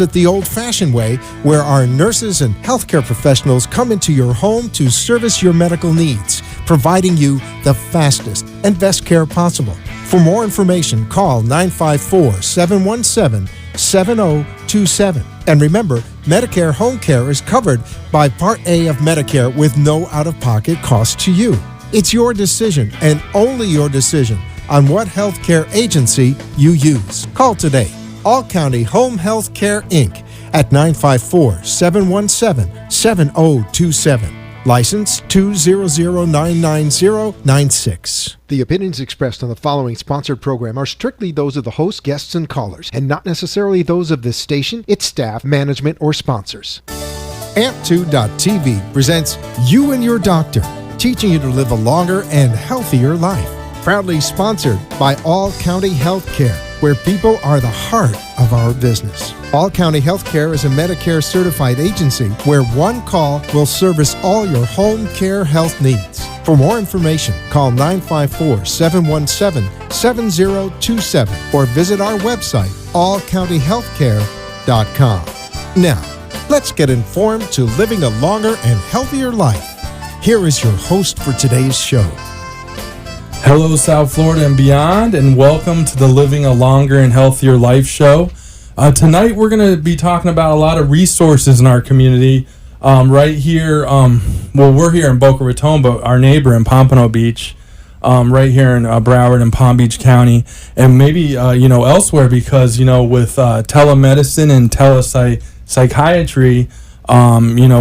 it the old-fashioned way, where our nurses and healthcare professionals come into your home to service your medical needs, providing you the fastest and best care possible. For more information, call 954-717-7027. And remember, Medicare home care is covered by Part A of Medicare with no out-of-pocket cost to you. It's your decision, and only your decision, on what healthcare agency you use. Call today. All County Home Health Care, Inc. at 954-717-7027. License 200999096. The opinions expressed on the following sponsored program are strictly those of the host, guests, and callers, and not necessarily those of this station, its staff, management, or sponsors. Amp2.tv presents You and Your Doctor, teaching you to live a longer and healthier life. Proudly sponsored by All County Healthcare, where people are the heart of our business. All County Healthcare is a Medicare certified agency where one call will service all your home care health needs. For more information, call 954-717-7027 or visit our website, allcountyhealthcare.com. Now, let's get informed to living a longer and healthier life. Here is your host for today's show. Hello, South Florida and beyond, and welcome to the Living a Longer and Healthier Life show. Tonight, we're going to be talking about a lot of resources in our community. Right here, we're here in Boca Raton, but our neighbor in Pompano Beach, right here in Broward and Palm Beach County, and maybe elsewhere, because with telemedicine and telepsychiatry,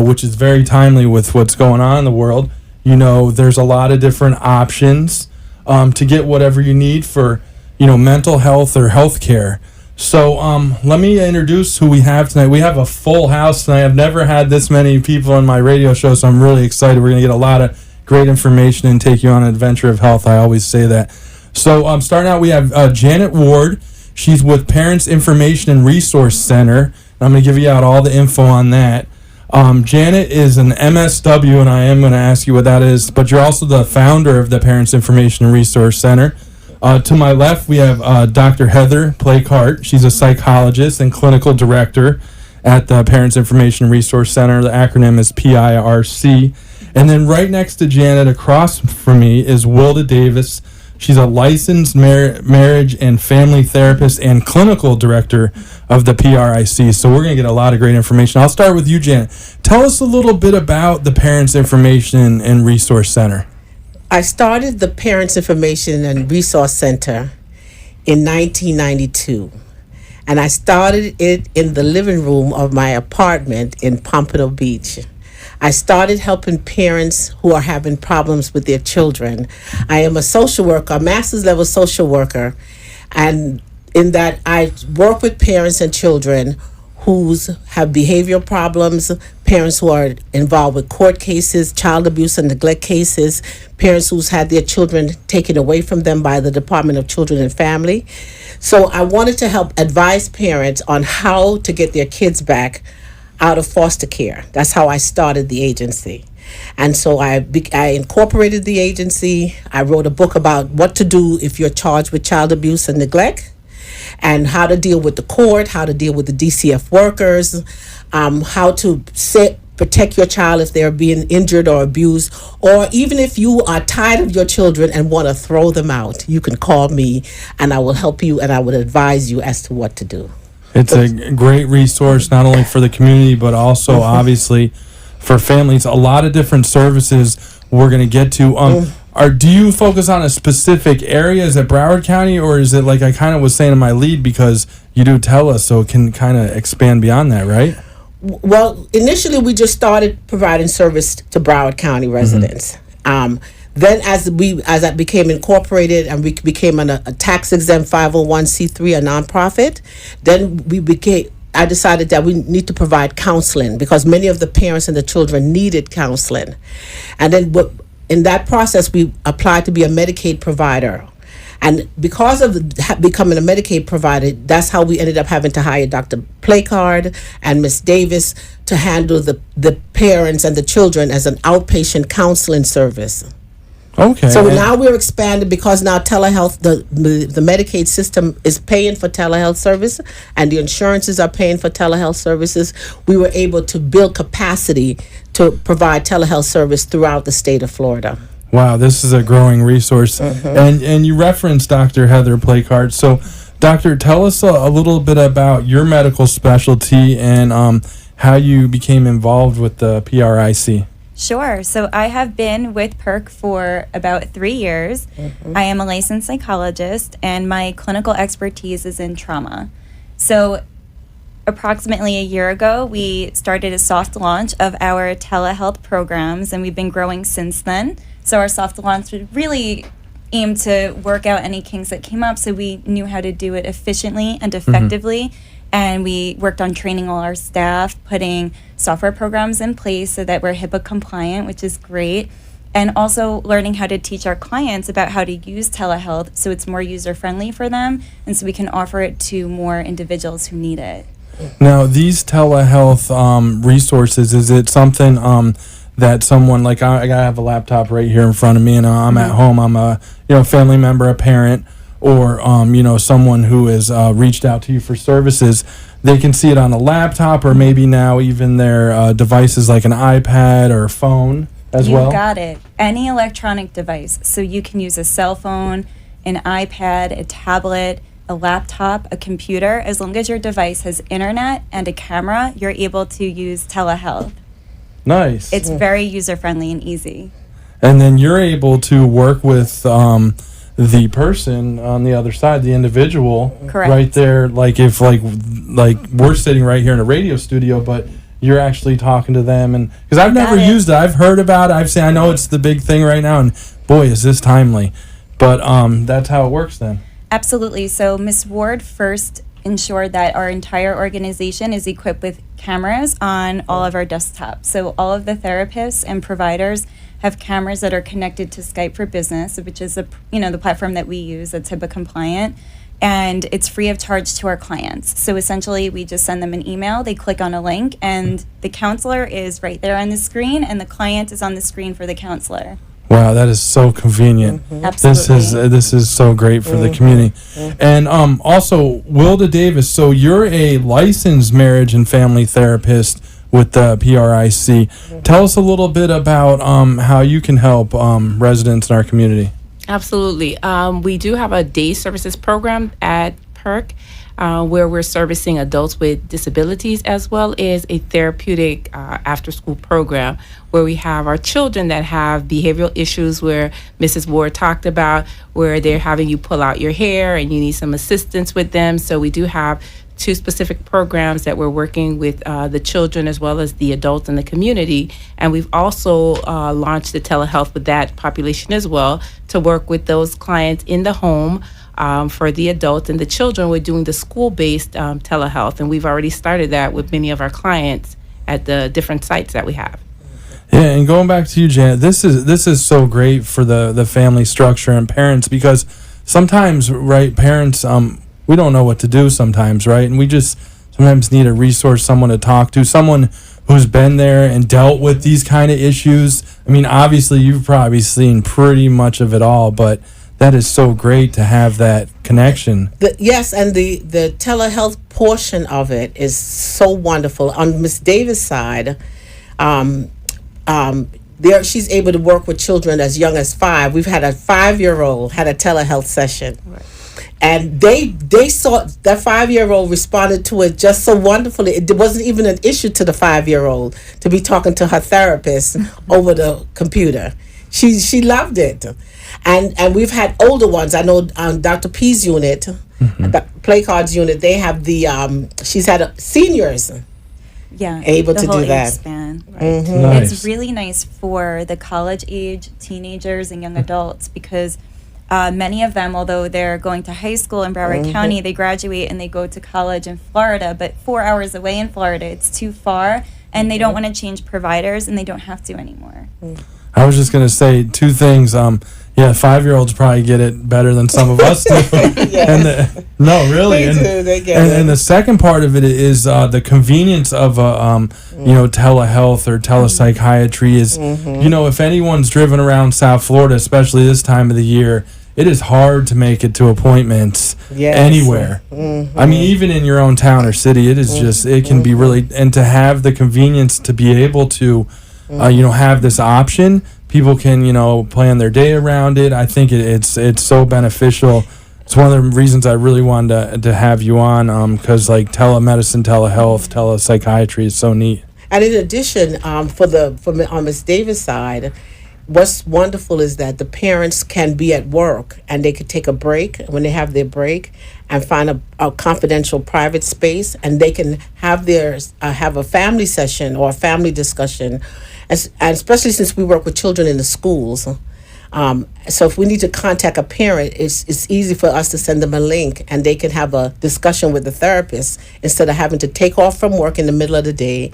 which is very timely with what's going on in the world. There's a lot of different options to get whatever you need for, mental health or health care. So let me introduce who we have tonight. We have a full house tonight. I've never had this many people on my radio show, so I'm really excited. We're going to get a lot of great information and take you on an adventure of health. I always say that. So starting out, we have Janet Ward. She's with Parents Information and Resource Center. I'm going to give you out all the info on that. Janet is an MSW, and I am going to ask you what that is, but you're also the founder of the Parents Information and Resource Center. To my left, we have Dr. Heather Pleickhardt. She's a psychologist and clinical director at the Parents Information and Resource Center. The acronym is PIRC. And then right next to Janet, across from me, is Wilda Davis. She's a licensed marriage and family therapist and clinical director of the PRIC. So we're going to get a lot of great information. I'll start with you, Janet. Tell us a little bit about the Parents Information and Resource Center. I started the Parents Information and Resource Center in 1992. And I started it in the living room of my apartment in Pompano Beach. I started helping parents who are having problems with their children. I am a social worker, a master's level social worker, and in that I work with parents and children who have behavioral problems, parents who are involved with court cases, child abuse and neglect cases, parents who's had their children taken away from them by the Department of Children and Family. So I wanted to help advise parents on how to get their kids back out of foster care. That's how I started the agency. And so I incorporated the agency. I wrote a book about what to do if you're charged with child abuse and neglect, and how to deal with the court, how to deal with the DCF workers, how to protect your child if they're being injured or abused, or even if you are tired of your children and want to throw them out, you can call me and I will help you and I will advise you as to what to do. It's a great resource, not only for the community, but also obviously for families. A lot of different services we're going to get to. Do you focus on a specific area? Is it Broward County, or is it like I kind of was saying in my lead, because you do tell us, so it can kind of expand beyond that, right? Well, initially we just started providing service to Broward County residents. Then as I became incorporated and we became a tax-exempt 501c3, a nonprofit, then I decided that we need to provide counseling, because many of the parents and the children needed counseling. And then in that process, we applied to be a Medicaid provider. And because of becoming a Medicaid provider, that's how we ended up having to hire Dr. Pleickhardt and Ms. Davis to handle the parents and the children as an outpatient counseling service. Okay. So now we're expanded because now telehealth, the Medicaid system is paying for telehealth service, and the insurances are paying for telehealth services. We were able to build capacity to provide telehealth service throughout the state of Florida. Wow, this is a growing resource. And you referenced Dr. Heather Pleickhardt. So, Doctor, tell us a little bit about your medical specialty and how you became involved with the PRIC. Sure. So I have been with PIRC for about 3 years. I am a licensed psychologist, and my clinical expertise is in trauma. So approximately a year ago, we started a soft launch of our telehealth programs, and we've been growing since then. So our soft launch would really aim to work out any kinks that came up, so we knew how to do it efficiently and effectively. And we worked on training all our staff, putting software programs in place so that we're HIPAA compliant, which is great. And also learning how to teach our clients about how to use telehealth so it's more user-friendly for them, and so we can offer it to more individuals who need it. Now, these telehealth resources, is it something that someone, like I have a laptop right here in front of me, and I'm at home, I'm a family member, a parent, or someone who has reached out to you for services, they can see it on a laptop, or maybe now even their devices like an iPad or a phone as well? You got it. Any electronic device. So you can use a cell phone, an iPad, a tablet, a laptop, a computer. As long as your device has internet and a camera, you're able to use telehealth. Nice. It's very user-friendly and easy. And then you're able to work with the person on the other side, the individual, Correct. right there. Like if like we're sitting right here in a radio studio, but you're actually talking to them, and because I've never used it, I've heard about it. I know it's the big thing right now, and boy, is this timely. But that's how it works then. Absolutely. So Ms. Ward first ensured that our entire organization is equipped with cameras on all of our desktops. So all of the therapists and providers have cameras that are connected to Skype for Business, which is the platform that we use that's HIPAA compliant, and it's free of charge to our clients. So essentially, we just send them an email, they click on a link, and the counselor is right there on the screen, and the client is on the screen for the counselor. Wow, that is so convenient. Absolutely. This is so great for the community. And also, Wilda Davis, so you're a licensed marriage and family therapist with the PRIC. Tell us a little bit about how you can help residents in our community. Absolutely. We do have a day services program at PIRC where we're servicing adults with disabilities, as well as a therapeutic after-school program where we have our children that have behavioral issues, where Mrs. Ward talked about, where they're having you pull out your hair and you need some assistance with them. So we do have 2 specific programs that we're working with the children as well as the adults in the community. And we've also launched the telehealth with that population as well, to work with those clients in the home. For the adults and the children, we're doing the school-based telehealth, and we've already started that with many of our clients at the different sites that we have. Yeah, and going back to you, Janet, this is so great for the family structure and parents, because sometimes, right, parents, we don't know what to do sometimes, right? And we just sometimes need a resource, someone to talk to, someone who's been there and dealt with these kind of issues. I mean, obviously, you've probably seen pretty much of it all, but that is so great to have that connection. Yes, and the telehealth portion of it is so wonderful. On Ms. Davis' side, she's able to work with children as young as 5. We've had a 5-year-old had a telehealth session. Right. And they saw that 5-year-old responded to it just so wonderfully. It wasn't even an issue to the 5-year-old to be talking to her therapist over the computer. She loved it. And we've had older ones. I know Dr. P's unit, Pleickhardt unit, they have she's had seniors able to do that. Span. Right. Nice. It's really nice for the college age teenagers and young adults, because many of them, although they're going to high school in Broward County, they graduate and they go to college in Florida, but 4 hours away in Florida, it's too far, and they don't want to change providers, and they don't have to anymore. I was just gonna say two things. Yeah, 5-year-olds probably get it better than some of us do. Yes. No, really. They do. They get it. And the second part of it is the convenience of telehealth or telepsychiatry is, if anyone's driven around South Florida, especially this time of the year, it is hard to make it to appointments anywhere. I mean, even in your own town or city, it is just, it can be really, and to have the convenience to be able to, have this option, people can, plan their day around it. I think it's so beneficial. It's one of the reasons I really wanted to have you on, because like telemedicine, telehealth, telepsychiatry is so neat. And in addition, on Ms. Davis' side, what's wonderful is that the parents can be at work and they could take a break when they have their break and find a confidential private space, and they can have have a family session or a family discussion, and especially since we work with children in the schools. So if we need to contact a parent, it's easy for us to send them a link and they can have a discussion with the therapist instead of having to take off from work in the middle of the day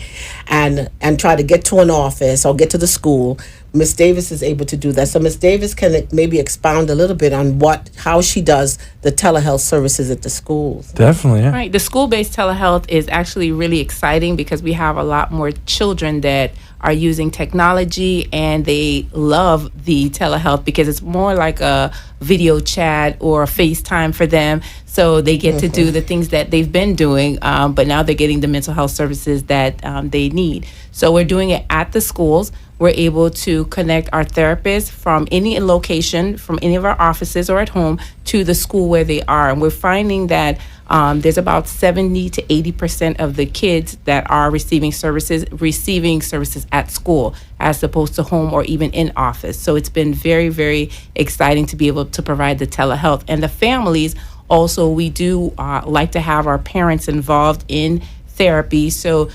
and try to get to an office or get to the school. Ms. Davis is able to do that. So Ms. Davis can maybe expound a little bit on how she does the telehealth services at the schools. Definitely, yeah. Right. The school-based telehealth is actually really exciting because we have a lot more children that are using technology, and they love the telehealth because it's more like a video chat or a FaceTime for them. So they get to do the things that they've been doing, but now they're getting the mental health services that they need. So we're doing it at the schools. We're able to connect our therapists from any location, from any of our offices or at home, to the school where they are. And we're finding that there's about 70 to 80% of the kids that are receiving services at school as opposed to home or even in office. So it's been very, very exciting to be able to provide the telehealth. And the families also, we do like to have our parents involved in therapy. So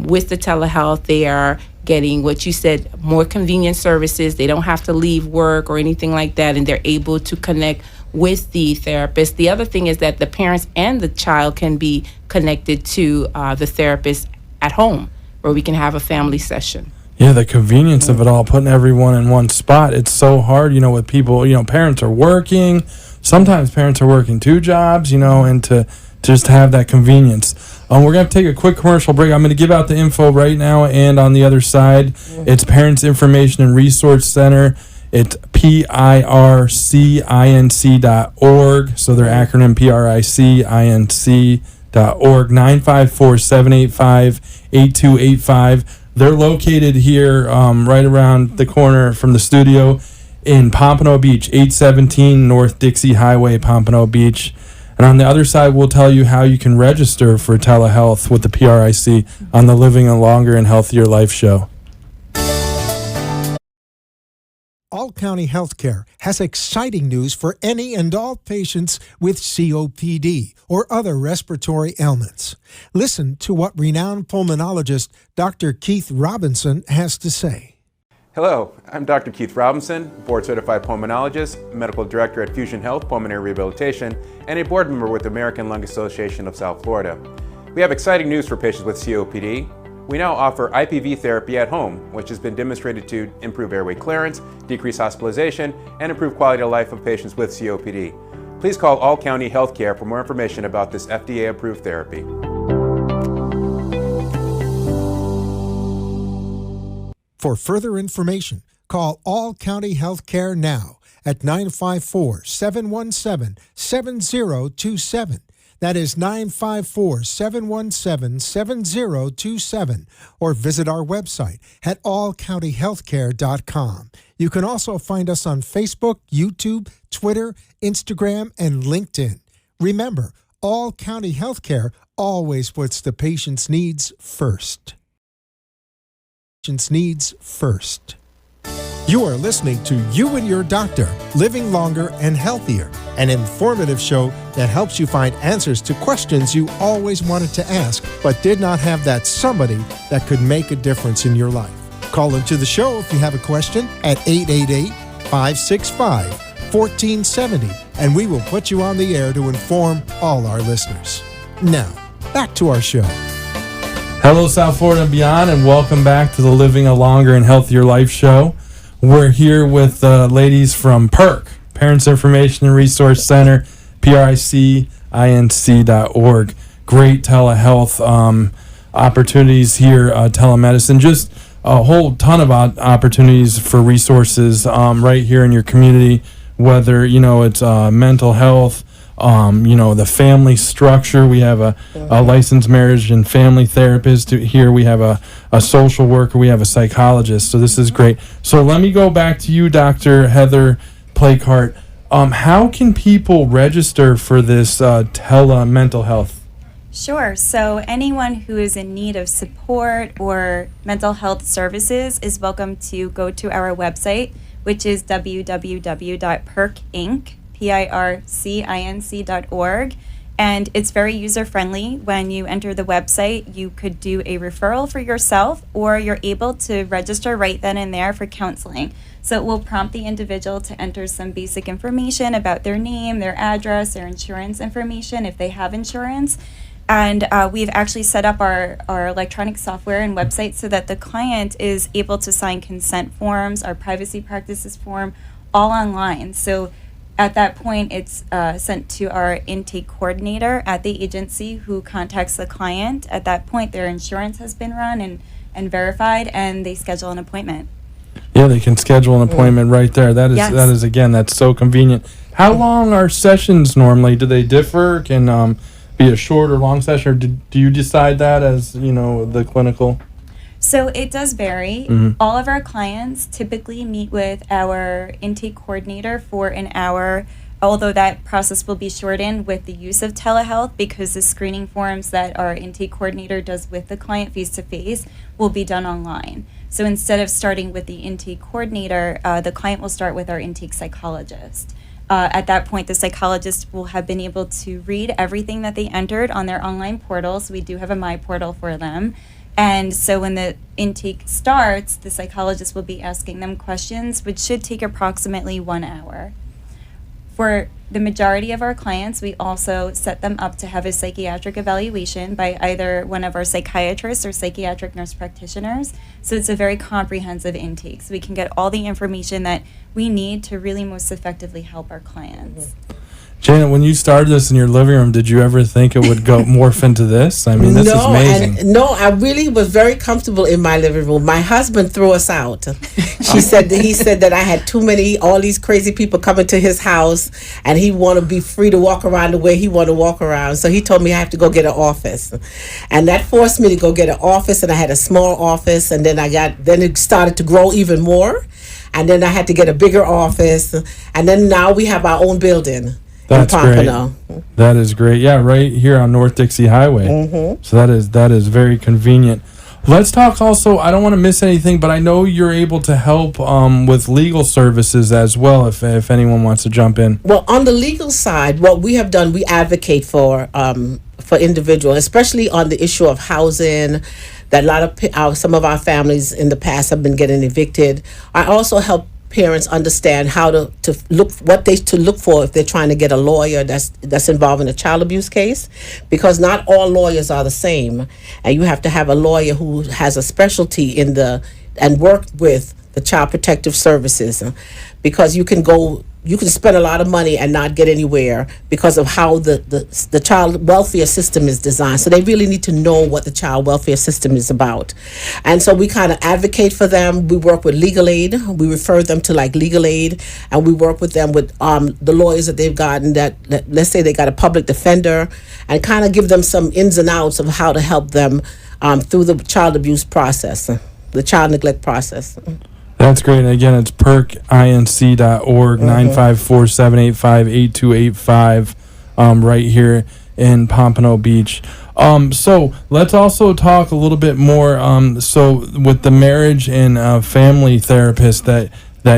with the telehealth, they are getting, what you said, more convenient services. They don't have to leave work or anything like that, and they're able to connect with the therapist. The other thing is that the parents and the child can be connected to the therapist at home, where we can have a family session. Yeah, the convenience of it all, putting everyone in one spot. It's so hard, with people, parents are working. Sometimes parents are working 2 jobs, and to just have that convenience. We're going to take a quick commercial break. I'm going to give out the info right now, and on the other side, it's Parents Information and Resource Center. It's PIRCINC.org. So their acronym PRICINC.org, 954-785-8285. They're located here right around the corner from the studio in Pompano Beach, 817 North Dixie Highway, Pompano Beach. And on the other side, we'll tell you how you can register for telehealth with the PRIC on the Living a Longer and Healthier Life show. All County Healthcare has exciting news for any and all patients with COPD or other respiratory ailments. Listen to what renowned pulmonologist Dr. Keith Robinson has to say. Hello, I'm Dr. Keith Robinson, board-certified pulmonologist, medical director at Fusion Health Pulmonary Rehabilitation, and a board member with the American Lung Association of South Florida. We have exciting news for patients with COPD. We now offer IPV therapy at home, which has been demonstrated to improve airway clearance, decrease hospitalization, and improve quality of life of patients with COPD. Please call All County Healthcare for more information about this FDA-approved therapy. For further information, call All County Healthcare now at 954-717-7027. That is 954-717-7027. Or visit our website at allcountyhealthcare.com. You can also find us on Facebook, YouTube, Twitter, Instagram, and LinkedIn. Remember, All County Healthcare always puts the patient's needs first. You are listening to You and Your Doctor, Living Longer and Healthier, an informative show that helps you find answers to questions you always wanted to ask but did not have that somebody that could make a difference in your life. Call into the show if you have a question at 888-565-1470, and we will put you on the air to inform all our listeners. Now, back to our show. Hello, South Florida and beyond, and welcome back to the Living a Longer and Healthier Life show. We're here with the ladies from PIRC, Parents Information and Resource Center, PIRC.org. Great telehealth opportunities here, telemedicine, just a whole ton of opportunities for resources right here in your community, whether, it's mental health, the family structure. We have a licensed marriage and family therapist here. We have a social worker. We have a psychologist. So this is great. So let me go back to you, Dr. Heather Pleickhardt. How can people register for this mental health? Sure. So anyone who is in need of support or mental health services is welcome to go to our website, which is www.pircinc.org. And it's very user-friendly. When you enter the website, you could do a referral for yourself, or you're able to register right then and there for counseling. So it will prompt the individual to enter some basic information about their name, their address, their insurance information, if they have insurance. And we've actually set up our electronic software and website so that the client is able to sign consent forms, our privacy practices form, all online. So at that point, it's sent to our intake coordinator at the agency, who contacts the client. At that point, their insurance has been run and verified, and they schedule an appointment. Yeah, they can schedule an appointment right there. That is, Yes. That's so convenient. How long are sessions normally? Do they differ? Can be a short or long session, or do you decide that as, the clinical? So it does vary. Mhm. All of our clients typically meet with our intake coordinator for an hour, although that process will be shortened with the use of telehealth, because the screening forms that our intake coordinator does with the client face-to-face will be done online. So instead of starting with the intake coordinator, the client will start with our intake psychologist. At that point, the psychologist will have been able to read everything that they entered on their online portal. So we do have a My Portal for them. And so when the intake starts, the psychologist will be asking them questions, which should take approximately 1 hour. For the majority of our clients, we also set them up to have a psychiatric evaluation by either one of our psychiatrists or psychiatric nurse practitioners. So it's a very comprehensive intake. So we can get all the information that we need to really most effectively help our clients. Janet, when you started this in your living room, did you ever think it would go morph into this? I mean, this is amazing. No, I really was very comfortable in my living room. My husband threw us out. He said that I had too many, all these crazy people coming to his house, and he want to be free to walk around the way he want to walk around. So he told me I have to go get an office, and that forced me to go get an office. And I had a small office, and then it started to grow even more, and then I had to get a bigger office, and then now we have our own building. That's great. That is great. Yeah, right here on North Dixie Highway. Mm-hmm. So that is very convenient. Let's talk also, I don't want to miss anything, but I know you're able to help with legal services as well, if anyone wants to jump in. Well, on the legal side, what we have done, we advocate for individuals, especially on the issue of housing. That a lot of some of our families in the past have been getting evicted. I also help parents understand how to look for if they're trying to get a lawyer that's involved in a child abuse case, because not all lawyers are the same, and you have to have a lawyer who has a specialty and work with the Child Protective Services, because you can spend a lot of money and not get anywhere because of how the child welfare system is designed. So they really need to know what the child welfare system is about. And so we kind of advocate for them. We work with legal aid. We refer them to legal aid, and we work with them with the lawyers that they've gotten, that let's say they got a public defender, and kind of give them some ins and outs of how to help them through the child abuse process, the child neglect process. That's great. And again, it's PIRCinc.org, 954-785-8285, right here in Pompano Beach. So let's also talk a little bit more. So with the marriage and family therapist that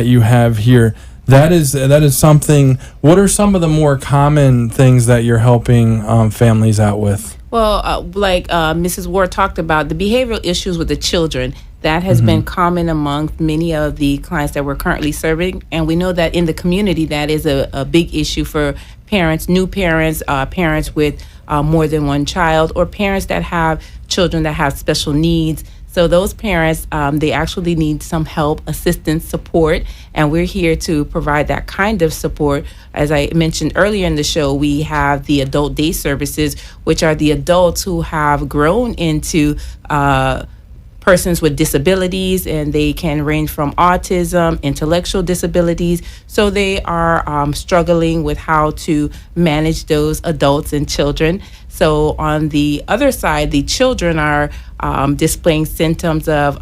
you have here, that is something. What are some of the more common things that you're helping families out with? Well, like Mrs. Ward talked about, the behavioral issues with the children, that has been common among many of the clients that we're currently serving. And we know that in the community, that is a big issue for parents, new parents, parents with more than one child, or parents that have children that have special needs. So those parents, they actually need some help, assistance, support, and we're here to provide that kind of support. As I mentioned earlier in the show, we have the adult day services, which are the adults who have grown into persons with disabilities, and they can range from autism, intellectual disabilities. So they are struggling with how to manage those adults and children. So on the other side, the children are displaying symptoms of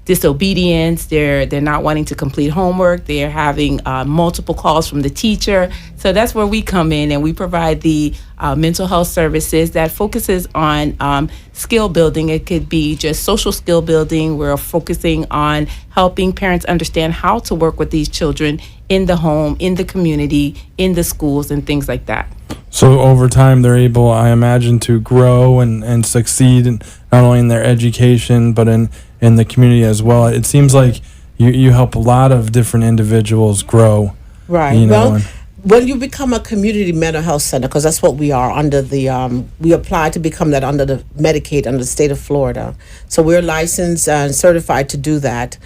disobedience. They're not wanting to complete homework. They're having multiple calls from the teacher. So that's where we come in, and we provide the mental health services that focuses on skill building. It could be just social skill building. We're focusing on helping parents understand how to work with these children in the home, in the community, in the schools, and things like that. So over time, they're able, I imagine, to grow and succeed, in, not only in their education, but in the community as well. It seems like you help a lot of different individuals grow. Right. You know, Well, when you become a community mental health center, because that's what we are under the, we applied to become that under the Medicaid, under the state of Florida. So we're licensed and certified to do that.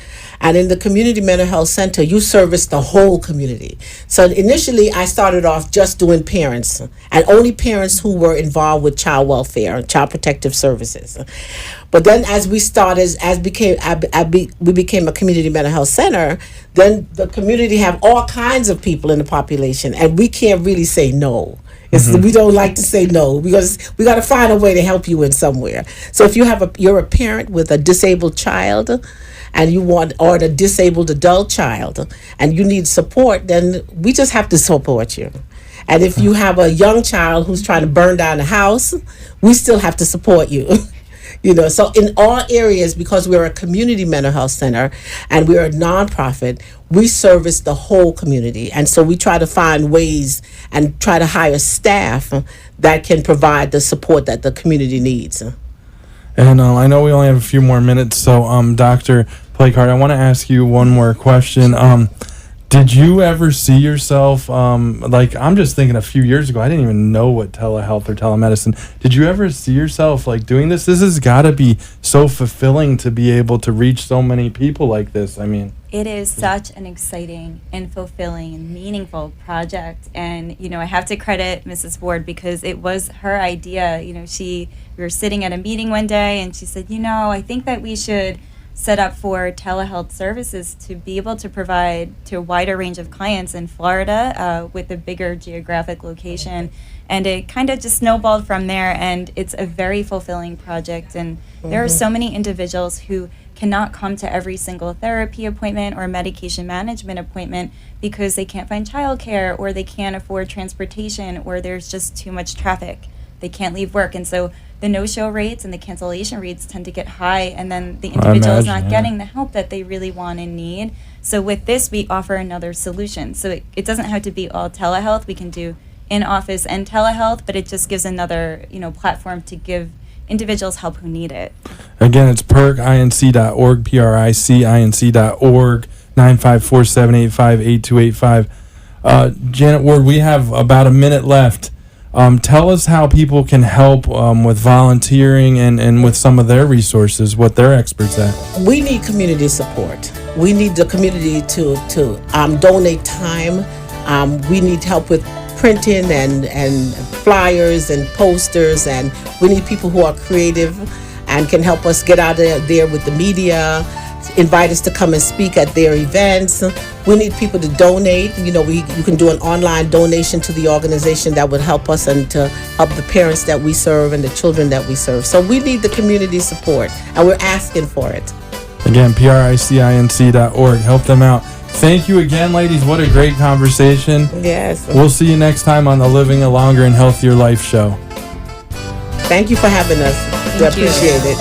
And in the community mental health center, you service the whole community. So initially, I started off just doing parents, and only parents who were involved with child welfare and child protective services. But then as we started, we became a community mental health center, then the community have all kinds of people in the population, and we can't really say no. We don't like to say no, because we got to find a way to help you in somewhere. So if you're a parent with a disabled child, and you want, or a disabled adult child, and you need support, then we just have to support you. And if you have a young child who's trying to burn down the house, we still have to support you. You know, so in all areas, because we're a community mental health center and we're a nonprofit, we service the whole community. And so we try to find ways and try to hire staff that can provide the support that the community needs. And I know we only have a few more minutes, so Dr. Pleickhardt, I want to ask you one more question. Did you ever see yourself, like, I'm just thinking a few years ago, I didn't even know what telehealth or telemedicine. Did you ever see yourself, like, doing this? This has got to be so fulfilling to be able to reach so many people like this. I mean, it is such an exciting and fulfilling and meaningful project. And, you know, I have to credit Mrs. Ward, because it was her idea. You know, we were sitting at a meeting one day and she said, you know, I think that we should set up for telehealth services to be able to provide to a wider range of clients in Florida with a bigger geographic location. And it kind of just snowballed from there, and it's a very fulfilling project. And there are so many individuals who cannot come to every single therapy appointment or medication management appointment because they can't find childcare, or they can't afford transportation, or there's just too much traffic. They can't leave work. And so the no-show rates and the cancellation rates tend to get high, and then the individual is not getting the help that they really want and need. So with this, we offer another solution. So it doesn't have to be all telehealth. We can do in-office and telehealth, but it just gives another, platform to give individuals help who need it. Again, it's PIRCinc.org, PIRCinc.org, 954-785-8285. Janet Ward, we have about a minute left. Tell us how people can help with volunteering and with some of their resources, what they're experts at. We need community support. We need the community to donate time. We need help with printing and flyers and posters, and we need people who are creative and can help us get out there with the media, invite us to come and speak at their events. We need people to donate. You can do an online donation to the organization that would help us and to help the parents that we serve and the children that we serve. So we need the community support, and we're asking for it. Again, PIRCinc.org. Help them out. Thank you again, ladies. What a great conversation. Yes. We'll see you next time on the Living a Longer and Healthier Life show. Thank you for having us. We appreciate it.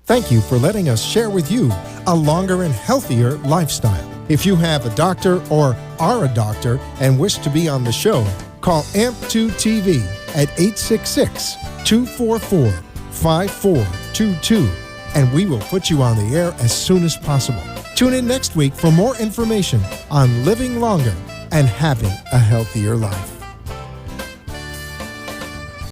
Thank you for letting us share with you a longer and healthier lifestyle. If you have a doctor or are a doctor and wish to be on the show, call AMP2 TV at 866-244 5422, and we will put you on the air as soon as possible. Tune in next week for more information on living longer and having a healthier life.